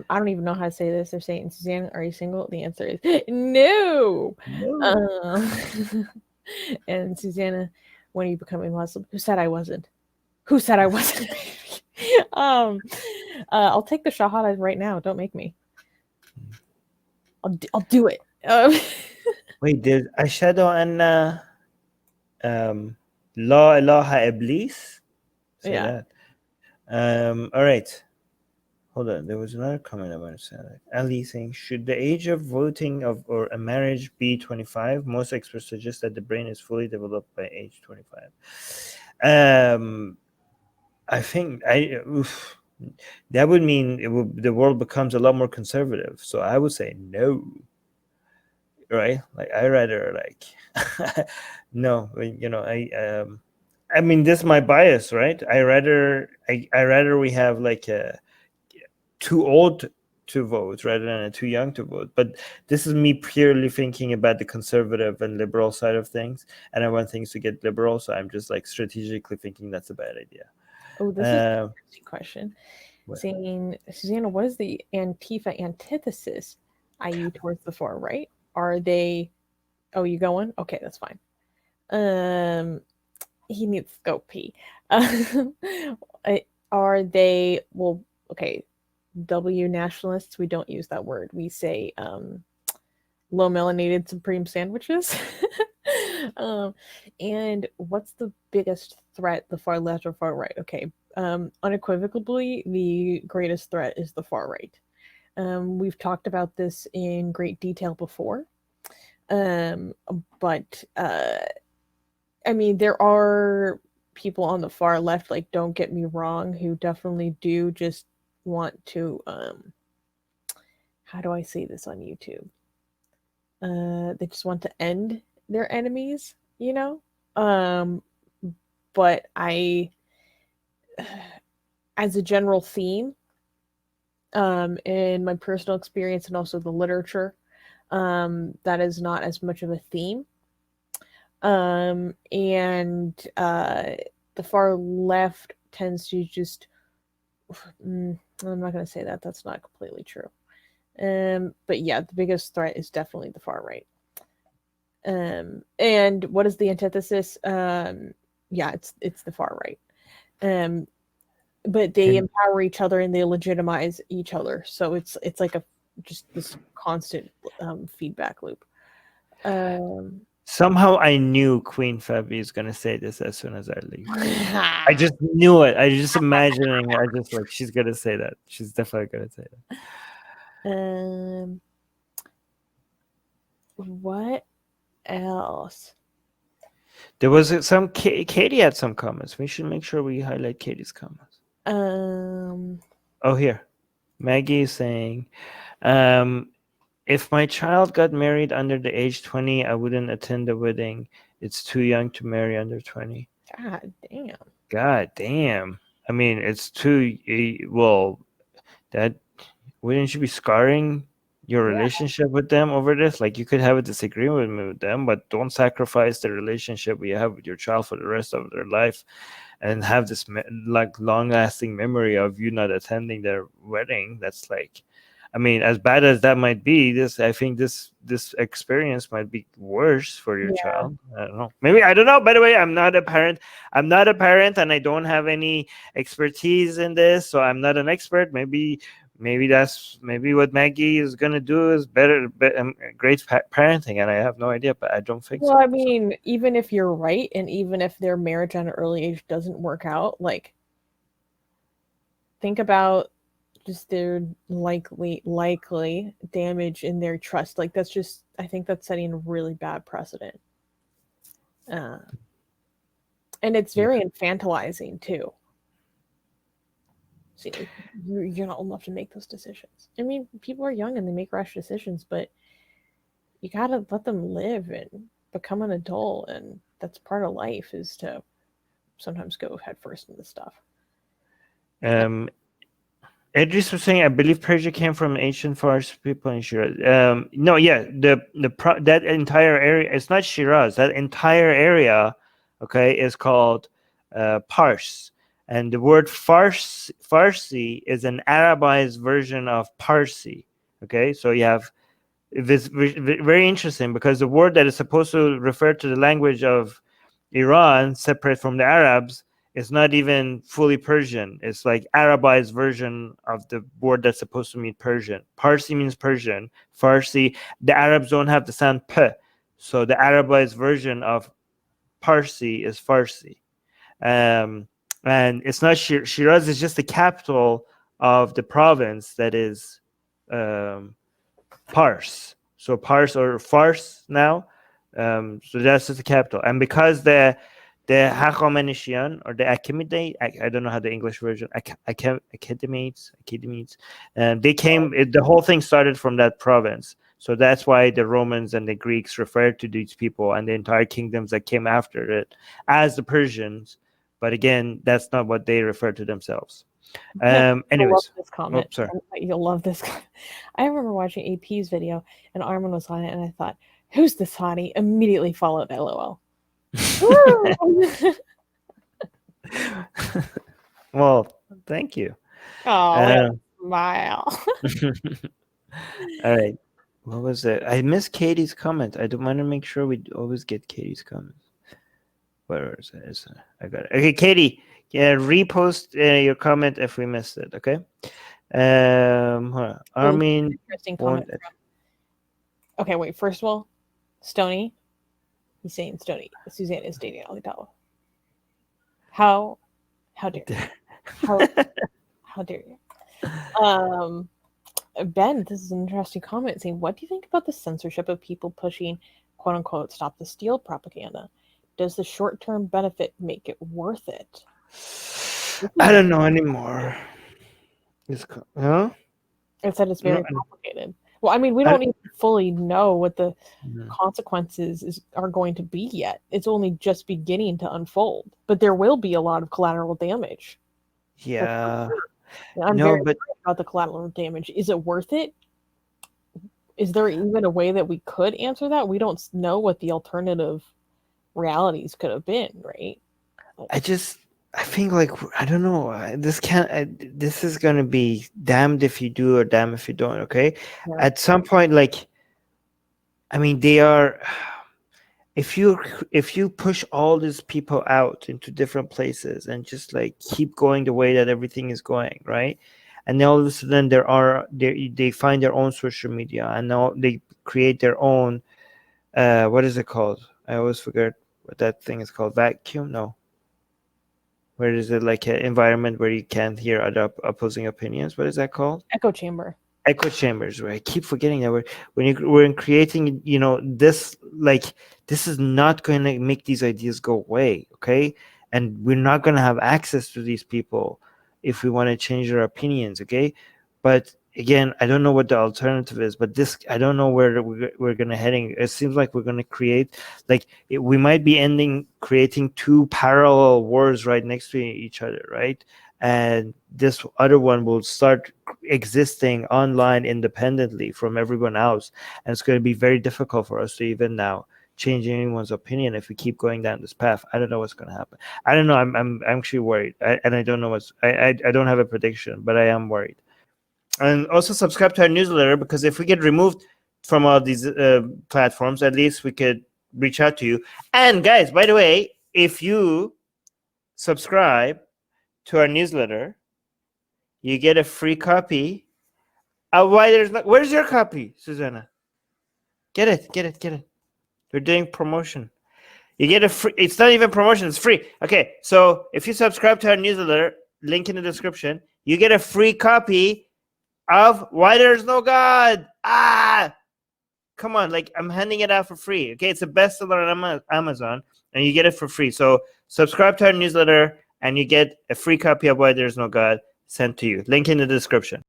I don't even know how to say this. They're saying, Susanna, are you single? The answer is no. And Susanna, when are you becoming Muslim? Who said I wasn't? Who said I wasn't? I'll take the shahada right now. Don't make me. I'll do it. Wait, there's ashhadu anna la ilaha iblis. Say Yeah. that. All right. Hold on. There was another comment I want to say. Ali saying, should the age of voting or a marriage be 25? Most experts suggest that the brain is fully developed by age 25. I think that would mean the world becomes a lot more conservative. So I would say no. Right? Like I rather no. I mean, this is my bias, right? I rather we have like a too old to vote rather than a too young to vote. But this is me purely thinking about the conservative and liberal side of things, and I want things to get liberal, so I'm just like strategically thinking that's a bad idea. Oh, this is an interesting question. What? Saying, Susanna, what is the Antifa antithesis, i.e. towards the far right? Are they... Oh, you going? Okay, that's fine. He needs to go pee. Are they... Well, okay, W nationalists, we don't use that word. We say low melanated supreme sandwiches. And what's the biggest threat, the far left or far right? Okay, unequivocally, the greatest threat is the far right. We've talked about this in great detail before. But I mean, there are people on the far left, like, don't get me wrong, who definitely do just want to how do I say this on YouTube? They just want to end their enemies, you know? But I as a general theme, in my personal experience and also the literature, that is not as much of a theme. And the far left tends to just I'm not going to say that. That's not completely true. But yeah, the biggest threat is definitely the far right. And what is the antithesis? Yeah, it's the far right. But they empower each other and they legitimize each other. So it's like just this constant feedback loop. Somehow I knew Queen Fabi is gonna say this as soon as I leave. I just knew it. I just imagining. I just like she's gonna say that. She's definitely gonna say that. What else? There was some Katie had some comments. We should make sure we highlight Katie's comments. Oh, here, Maggie is saying, if my child got married under the age 20, I wouldn't attend the wedding. It's too young to marry under 20. God damn. I mean, it's too well. That wouldn't you be scarring your relationship with them over this? Like, you could have a disagreement with them, but don't sacrifice the relationship you have with your child for the rest of their life and have this like long-lasting memory of you not attending their wedding. That's like, I mean, as bad as that might be, I think this experience might be worse for your child. I don't know. Maybe, I don't know. By the way, I'm not a parent, and I don't have any expertise in this, so I'm not an expert. Maybe what Maggie is gonna do is better, great parenting, and I have no idea, but I don't think so. Well, I mean, even if you're right, and even if their marriage at an early age doesn't work out, like, think about just their likely damage in their trust. Like, that's just, I think that's setting a really bad precedent. And it's very infantilizing too. See, you're not old enough to make those decisions. I mean, people are young and they make rash decisions, but you gotta let them live and become an adult, and that's part of life, is to sometimes go head first into stuff. Idris was saying, I believe Persia came from ancient Fars people in Shiraz. No, yeah, that entire area, it's not Shiraz. That entire area, okay, is called Pars. And the word Farsi is an Arabized version of Parsi. Okay, so you have, it's very interesting because the word that is supposed to refer to the language of Iran, separate from the Arabs, is not even fully Persian. It's like Arabized version of the word that's supposed to mean Persian. Parsi means Persian. Farsi, the Arabs don't have the sound p, so the Arabized version of Parsi is Farsi. And it's not Shiraz is just the capital of the province that is Pars. So Pars or Fars now. So that's just the capital. And because the Hachamenishian or the Achaemenid, I don't know how the English version, Achaemenids, they came, the whole thing started from that province. So that's why the Romans and the Greeks referred to these people and the entire kingdoms that came after it as the Persians. But again, that's not what they refer to themselves. Anyways, love this comment. Sorry. You'll love this. I remember watching AP's video and Armin was on it, and I thought, "Who's this hottie?" Immediately followed LOL. Well, thank you. Oh, smile. All right. What was it? I missed Katie's comment. I want to make sure we always get Katie's comments. Where is it? I got it. Okay, Katie, yeah, repost your comment if we missed it. Okay. Armin. Interesting comment. Okay, wait. First of all, Stony. He's saying Stony. Susanna is dating Alitawa. How dare you? How dare you? Ben, this is an interesting comment saying, what do you think about the censorship of people pushing quote unquote stop the steal propaganda? Does the short-term benefit make it worth it? I don't know anymore. Huh? It said it's very complicated. Well, I mean, we don't even fully know what the consequences are going to be yet. It's only just beginning to unfold. But there will be a lot of collateral damage. Yeah. I'm very worried about the collateral damage. Is it worth it? Is there even a way that we could answer that? We don't know what the alternative realities could have been, right? I think, like, I don't know. This is gonna be damned if you do or damned if you don't. Okay, yeah. At some point, like, I mean, they are. If you push all these people out into different places and just like keep going the way that everything is going, right? And then all of a sudden they find their own social media and now they create their own. What is it called? I always forget what that thing is called. Vacuum? No. Where is it, like an environment where you can't hear other opposing opinions? What is that called? Echo chamber. Echo chambers, right? I keep forgetting that we're creating, this, like, this is not going to make these ideas go away, okay? And we're not going to have access to these people if we want to change their opinions, okay? But again, I don't know what the alternative is, but I don't know where we're going to heading. It seems like we're going to create, like, we might be creating two parallel wars right next to each other, right? And this other one will start existing online independently from everyone else. And it's going to be very difficult for us to even now change anyone's opinion if we keep going down this path. I don't know what's going to happen. I don't know. I'm actually worried. And I don't know I don't have a prediction, but I am worried. And also subscribe to our newsletter, because if we get removed from all these platforms, at least we could reach out to you. And guys, by the way, if you subscribe to our newsletter, you get a free copy. Where's your copy, Susanna? Get it. We're doing promotion. You get a free. It's not even promotion. It's free. Okay, so if you subscribe to our newsletter, link in the description, you get a free copy of Why There's No God. Come on, like, I'm handing it out for free. Okay, it's a bestseller on Amazon, and you get it for free. So subscribe to our newsletter, and you get a free copy of Why There's No God sent to you. Link in the description.